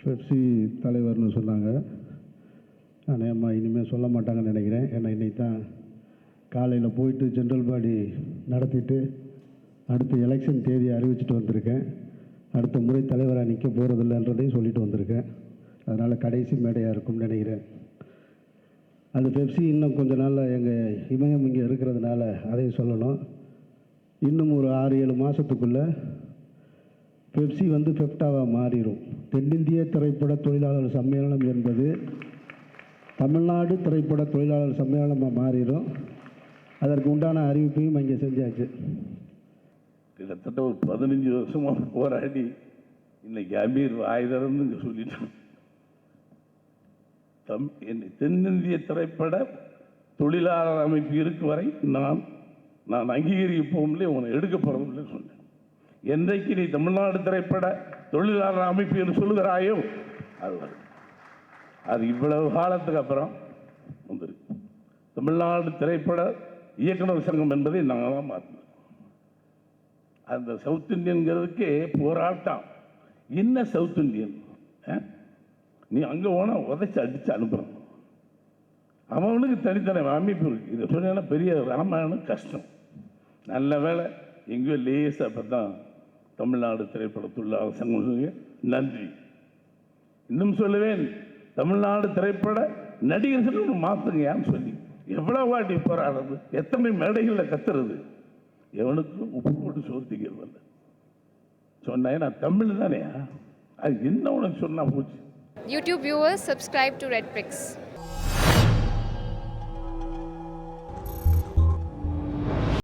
Pepsi தலைவர்னு சொன்னாங்க. அம்மா இனிமேல் சொல்ல மாட்டாங்கன்னு நினைக்கிறேன். ஏன்னா இன்றைக்கி தான் காலையில் போயிட்டு ஜென்ரல் பாடி நடத்திட்டு அடுத்த எலெக்ஷன் தேதியை அறிவிச்சிட்டு வந்திருக்கேன். அடுத்த முறை தலைவராக நிற்க போகிறதில்லன்றதையும் சொல்லிட்டு வந்திருக்கேன். அதனால் கடைசி மேடையாக இருக்கும்னு நினைக்கிறேன். அது பெப்சி இன்னும் கொஞ்ச நாளில் எங்கள் இமயம் இங்கே இருக்கிறதுனால அதையும் சொல்லணும். இன்னும் ஒரு 6-7 மாதத்துக்குள்ளே பெப்சி பெப்டாவாக மாறிடும். தென்னிந்திய திரைப்பட தொழிலாளர் சம்மேளனம் என்பது தமிழ்நாடு திரைப்பட தொழிலாளர் சம்மேளனமாக மாறிடும். அதற்கு உண்டான அறிவிப்பையும் இங்கே செஞ்சாச்சு. கிட்டத்தட்ட ஒரு 15 வருஷமாக போராடி இன்னைக்கு அமீர் ஆயுதம்னு இங்கே சொல்லிட்டோம். தென்னிந்திய திரைப்பட தொழிலாளர் அமைப்பு இருக்கு வரை நான் அங்கீகரிப்போம்லே உன்னை எடுக்க போகிறதில்லை சொன்னேன். என்றைக்கு நீ தமிழ்நாடு திரைப்பட தொழிலாளர் அமைப்பு என்று சொல்லுகிறாயோ அது இவ்வளவு காலத்துக்கு அப்புறம் வந்துருக்கு. தமிழ்நாடு திரைப்பட இயக்குனர் சங்கம் என்பதை நாங்கள் தான் மாற்றினோம். அந்த சவுத் இந்தியன்கிறதுக்கே போராட்டம். என்ன சவுத் இந்தியன்? நீ அங்கே போனால் உதைச்சி அடித்து அனுப்புகிறோம். அவனுக்கு தனித்தனி அமைப்பு இருக்குது. இதை சொன்னா பெரிய ராமாயணம் கஷ்டம். நல்ல வேலை எங்கேயோ லேசாக அப்போ தான் தமிழ்நாடு திரைப்பட தொழிலாளர் சங்கம். நன்றி. இன்னும் சொல்லுவேன், தமிழ்நாடு திரைப்பட நடிகர் சங்கம் மாற்றுங்கயான்னு சொல்லி எவ்வளோ வாட்டி போராடுறது, எத்தனை மேடைகளில் கத்துறது, எவனுக்கும் உப்பு போட்டு சோர்த்திக்கிறது இல்லை. சொன்னேன் நான் தமிழ் தானே, அது என்ன உனக்கு சொன்னா போச்சு. YouTube viewers, subscribe to Red Bricks.